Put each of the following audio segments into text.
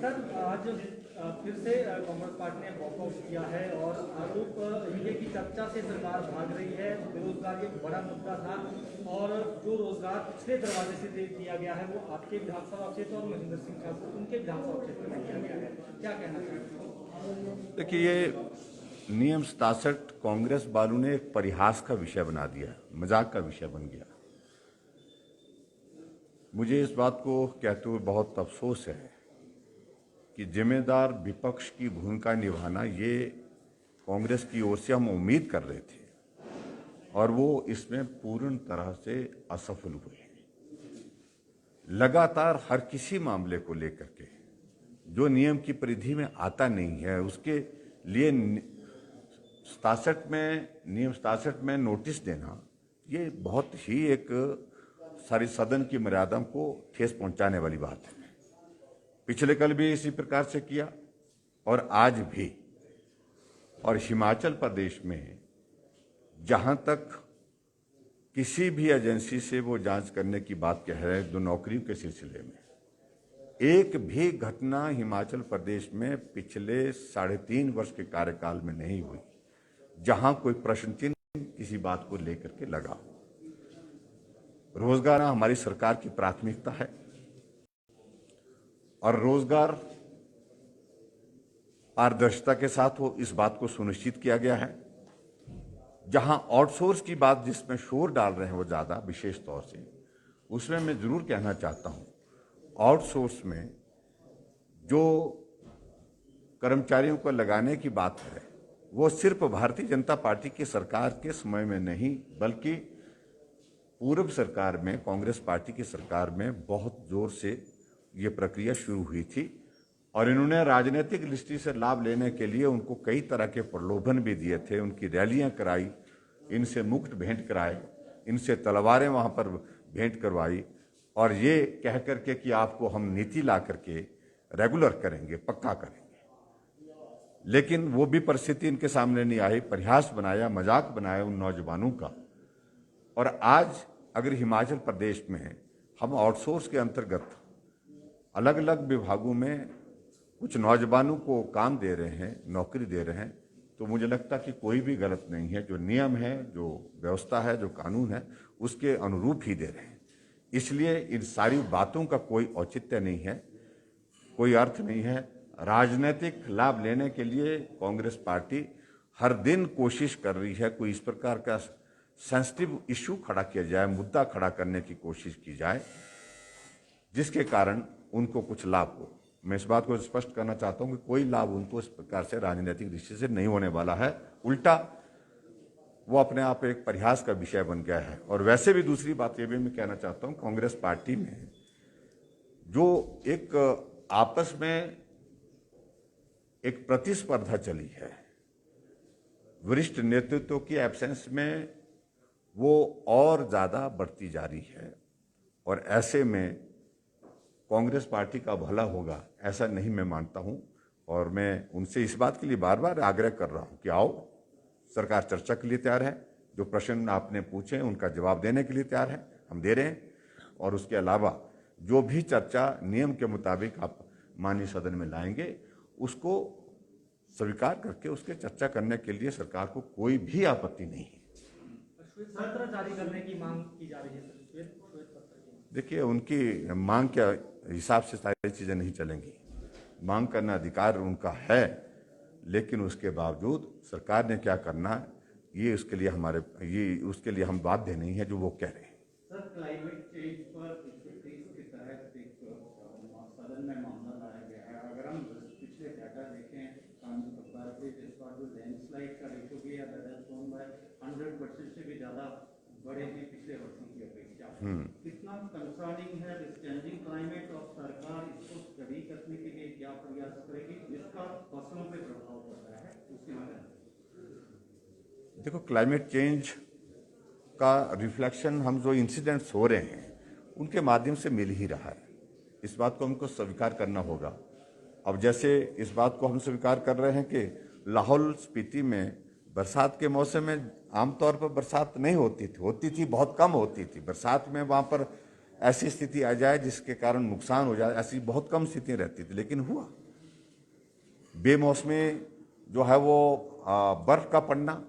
Sir, आज फिर से कांग्रेस पार्टी ने वॉकआउट किया है और आरोप ये की चर्चा से सरकार भाग रही है। बेरोजगारी एक बड़ा मुद्दा था और जो रोजगार पिछले दरवाजे से दिया गया है वो आपके विधानसभा क्षेत्र और महेंद्र सिंह ठाकुर उनके विधानसभा क्षेत्र में दिया गया है, क्या कहना चाहते हैं? देखिए, ये नियम 67 कांग्रेस वालों ने एक परिहास का विषय बना दिया, मजाक का विषय बन गया। मुझे इस बात को कहते हुए बहुत अफसोस है कि जिम्मेदार विपक्ष की भूमिका निभाना ये कांग्रेस की ओर से हम उम्मीद कर रहे थे और वो इसमें पूर्ण तरह से असफल हुए। लगातार हर किसी मामले को लेकर के जो नियम की परिधि में आता नहीं है उसके लिए नियम 67 में नोटिस देना ये बहुत ही एक सारी सदन की मर्यादा को ठेस पहुंचाने वाली बात है। पिछले कल भी इसी प्रकार से किया और आज भी। और हिमाचल प्रदेश में जहां तक किसी भी एजेंसी से वो जांच करने की बात कह रहे हैं, जो नौकरियों के सिलसिले में एक भी घटना हिमाचल प्रदेश में पिछले 3.5 वर्ष के कार्यकाल में नहीं हुई जहां कोई प्रश्न चिन्ह किसी बात को लेकर के लगा हो। रोजगार हमारी सरकार की प्राथमिकता है और रोजगार पारदर्शिता के साथ हो, इस बात को सुनिश्चित किया गया है। जहां आउटसोर्स की बात जिसमें शोर डाल रहे हैं वो ज्यादा विशेष तौर से, उसमें मैं जरूर कहना चाहता हूं, आउटसोर्स में जो कर्मचारियों को लगाने की बात है वो सिर्फ भारतीय जनता पार्टी की सरकार के समय में नहीं बल्कि पूर्व सरकार में, कांग्रेस पार्टी की सरकार में बहुत जोर से ये प्रक्रिया शुरू हुई थी और इन्होंने राजनीतिक दृष्टि से लाभ लेने के लिए उनको कई तरह के प्रलोभन भी दिए थे। उनकी रैलियां कराई, इनसे मुकुट भेंट कराए, इनसे तलवारें वहां पर भेंट करवाई और ये कह करके कि आपको हम नीति ला करके रेगुलर करेंगे, पक्का करेंगे। लेकिन वो भी परिस्थिति इनके सामने नहीं आई। परिहास बनाया, मजाक बनाया उन नौजवानों का। और आज अगर हिमाचल प्रदेश में हम आउटसोर्स के अंतर्गत अलग अलग विभागों में कुछ नौजवानों को काम दे रहे हैं, नौकरी दे रहे हैं, तो मुझे लगता कि कोई भी गलत नहीं है। जो नियम है, जो व्यवस्था है, जो कानून है, उसके अनुरूप ही दे रहे हैं। इसलिए इन सारी बातों का कोई औचित्य नहीं है, कोई अर्थ नहीं है। राजनीतिक लाभ लेने के लिए कांग्रेस पार्टी हर दिन कोशिश कर रही है कोई इस प्रकार का सेंसिटिव इश्यू खड़ा किया जाए, मुद्दा खड़ा करने की कोशिश की जाए जिसके कारण उनको कुछ लाभ हो। मैं इस बात को स्पष्ट करना चाहता हूं कि कोई लाभ उनको इस प्रकार से राजनीतिक दृष्टि से नहीं होने वाला है। उल्टा वो अपने आप एक परिहास का विषय बन गया है। और वैसे भी दूसरी बात ये भी मैं कहना चाहता हूं, कांग्रेस पार्टी में जो एक आपस में एक प्रतिस्पर्धा चली है वरिष्ठ नेतृत्व की एब्सेंस में, वो और ज्यादा बढ़ती जा रही है और ऐसे में कांग्रेस पार्टी का भला होगा ऐसा नहीं मैं मानता हूं। और मैं उनसे इस बात के लिए बार बार आग्रह कर रहा हूं कि आओ, सरकार चर्चा के लिए तैयार है। जो प्रश्न आपने पूछे उनका जवाब देने के लिए तैयार है, हम दे रहे हैं। और उसके अलावा जो भी चर्चा नियम के मुताबिक आप माननीय सदन में लाएंगे उसको स्वीकार करके उसके चर्चा करने के लिए सरकार को कोई भी आपत्ति नहीं है। पत्र जारी करने की मांग की जा रही है। देखिए, उनकी मांग के हिसाब से सारी चीजें नहीं चलेंगी। मांग करना अधिकार उनका है, लेकिन उसके बावजूद सरकार ने क्या करना है ये उसके लिए हम बाध्य नहीं है जो वो कह रहे हैं। सर, क्लाइमेट चेंज पर 130 के तहत एक सदन में मामला लाया गया है। अगर हम पिछले डाटा देखें कानून इस बार जो लैंडस्लाइड का रेशो भी है 100% से भी ज्यादा बढ़े हैं पिछले वर्षों की अपेक्षा। कितना कंसर्निंग है चेंजिंग क्लाइमेट और सरकार इसको स्टडी करने के लिए क्या प्रयास करेगी जिसका फसलों पे प्रभाव पड़ता है उसके बारे में? देखो, क्लाइमेट चेंज का रिफ्लेक्शन हम जो इंसिडेंट्स हो रहे हैं उनके माध्यम से मिल ही रहा है। इस बात को हमको स्वीकार करना होगा। अब जैसे इस बात को हम स्वीकार कर रहे हैं कि लाहौल स्पीति में बरसात के मौसम में आमतौर पर बरसात नहीं होती थी, बहुत कम होती थी। बरसात में वहाँ पर ऐसी स्थिति आ जाए जिसके कारण नुकसान हो जाए, ऐसी बहुत कम स्थितियां रहती थी, लेकिन हुआ। बेमौसमी जो है वो बर्फ का पड़ना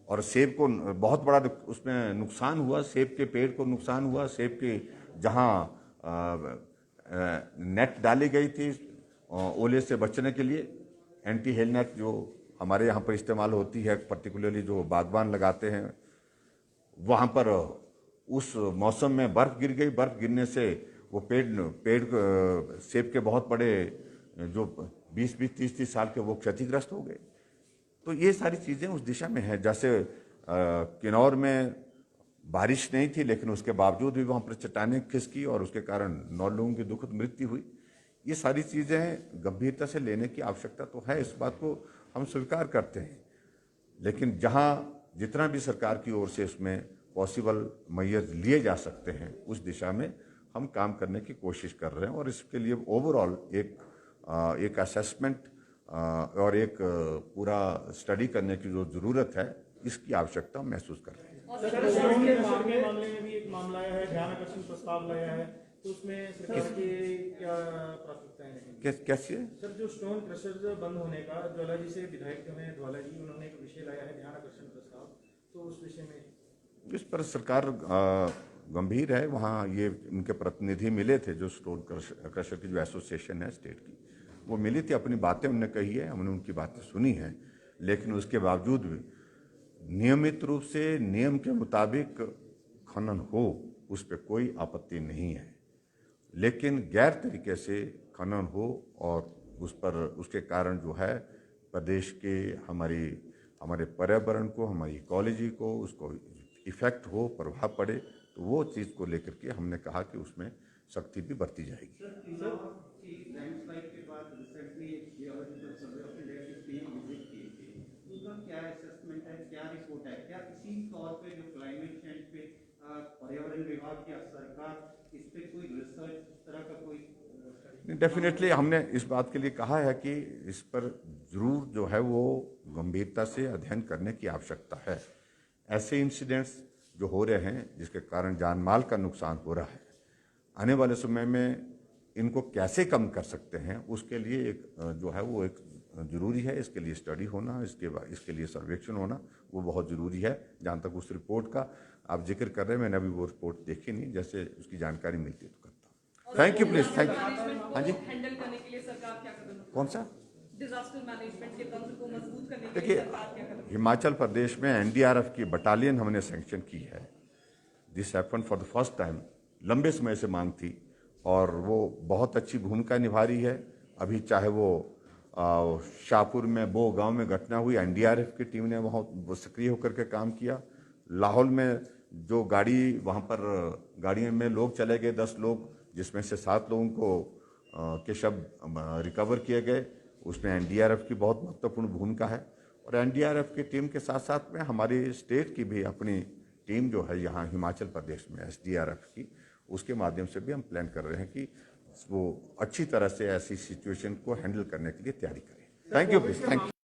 और सेब को बहुत बड़ा उसमें नुकसान हुआ, सेब के पेड़ को नुकसान हुआ, सेब के जहां नेट डाली गई थी ओले से बचने के लिए, एंटी हेल नेट जो हमारे यहाँ पर इस्तेमाल होती है, पर्टिकुलरली जो बागवान लगाते हैं, वहाँ पर उस मौसम में बर्फ गिर गई। बर्फ गिरने से वो पेड़ सेब के बहुत बड़े जो 20-20, 30-30 साल के वो क्षतिग्रस्त हो गए। तो ये सारी चीज़ें उस दिशा में हैं। जैसे किन्नौर में बारिश नहीं थी, लेकिन उसके बावजूद भी वहाँ पर चट्टानें खिसकी और उसके कारण 9 लोगों की दुखद मृत्यु हुई। ये सारी चीज़ें गंभीरता से लेने की आवश्यकता तो है, इस बात को हम स्वीकार करते हैं। लेकिन जहाँ जितना भी सरकार की ओर से इसमें पॉसिबल मेजर्स लिए जा सकते हैं, उस दिशा में हम काम करने की कोशिश कर रहे हैं और इसके लिए ओवरऑल एक असेसमेंट और एक पूरा स्टडी करने की जो ज़रूरत है, इसकी आवश्यकता महसूस कर रहे हैं। स्टोन क्रशर के मामले में भी एक मामला आया है, ध्यान आकर्षण प्रस्ताव लाया है, तो उसमें सरकार की क्या प्राथमिकताएं रहेंगी? कैसे सर, जो स्टोन क्रशर बंद होने का ज्वाला जी से विधायक जो हैं ज्वाला जी, उन्होंने एक विषय लाया है ध्यान आकर्षण प्रस्ताव, तो उस विषय में इस पर सरकार गंभीर है। वहाँ ये उनके प्रतिनिधि मिले थे, जो स्टोन क्रशर की जो एसोसिएशन है स्टेट की, वो मिली थी, अपनी बातें उन्होंने कही है, हमने उनकी बातें सुनी हैं। लेकिन उसके बावजूद भी नियमित रूप से नियम के मुताबिक खनन हो, उस पर कोई आपत्ति नहीं है। लेकिन गैर तरीके से खनन हो और उस पर उसके कारण जो है प्रदेश के हमारे पर्यावरण को, हमारी इकोलॉजी को, उसको इफेक्ट हो, प्रभाव पड़े, तो वो चीज़ को लेकर के हमने कहा कि उसमें सख्ती भी बरती जाएगी। लैंडस्लाइड के बाद रिसेंटली एक जियोलॉजिकल सर्वे ऑफ इंडिया की टीम विजिट की थी, उसका क्या असेसमेंट है, क्या रिपोर्ट है, क्या इसी तौर पे जो क्लाइमेट चेंज पे पर्यावरण विभाग या सरकार इस पे कोई रिसर्च इस तरह का कोई डेफिनेटली हमने इस बात के लिए कहा है कि इस पर जरूर जो है वो गंभीरता से अध्ययन करने की आवश्यकता है। ऐसे इंसिडेंट्स जो हो रहे हैं जिसके कारण जान माल का नुकसान हो रहा है, आने वाले समय में इनको कैसे कम कर सकते हैं, उसके लिए एक जो है वो एक ज़रूरी है। इसके लिए स्टडी होना, इसके लिए सर्वेक्षण होना वो बहुत ज़रूरी है। जहाँ तक उस रिपोर्ट का आप जिक्र कर रहे हैं, मैंने अभी वो रिपोर्ट देखी नहीं, जैसे उसकी जानकारी मिलती है तो करता हूँ। Thank you, please, thank you. हाँ जी, हैंडल करने के लिए सरकार क्या कदम, कौन सा डिजास्टर मैनेजमेंट के तंत्र को मजबूत करने के लिए देखिए, सरकार क्या कदम? हिमाचल प्रदेश में एनडीआरएफ की बटालियन हमने सैंक्शन की है। This happen for the first time. लंबे समय से मांग थी और वो बहुत अच्छी भूमिका निभा रही है। अभी चाहे वो शाहपुर में बो गांव में घटना हुई, एनडीआरएफ की टीम ने बहुत सक्रिय होकर के काम किया। लाहौल में जो गाड़ी वहाँ पर गाड़ियों में लोग चले गए, 10 लोग, जिसमें से 7 लोगों को के शव रिकवर किए गए, उसमें एनडीआरएफ की बहुत महत्वपूर्ण भूमिका है। और एनडीआरएफ की टीम के साथ साथ में हमारी स्टेट की भी अपनी टीम जो है यहाँ हिमाचल प्रदेश में एसडीआरएफ की, उसके माध्यम से भी हम प्लान कर रहे हैं कि वो अच्छी तरह से ऐसी सिचुएशन को हैंडल करने के लिए तैयारी करें। Thank you please, thank you.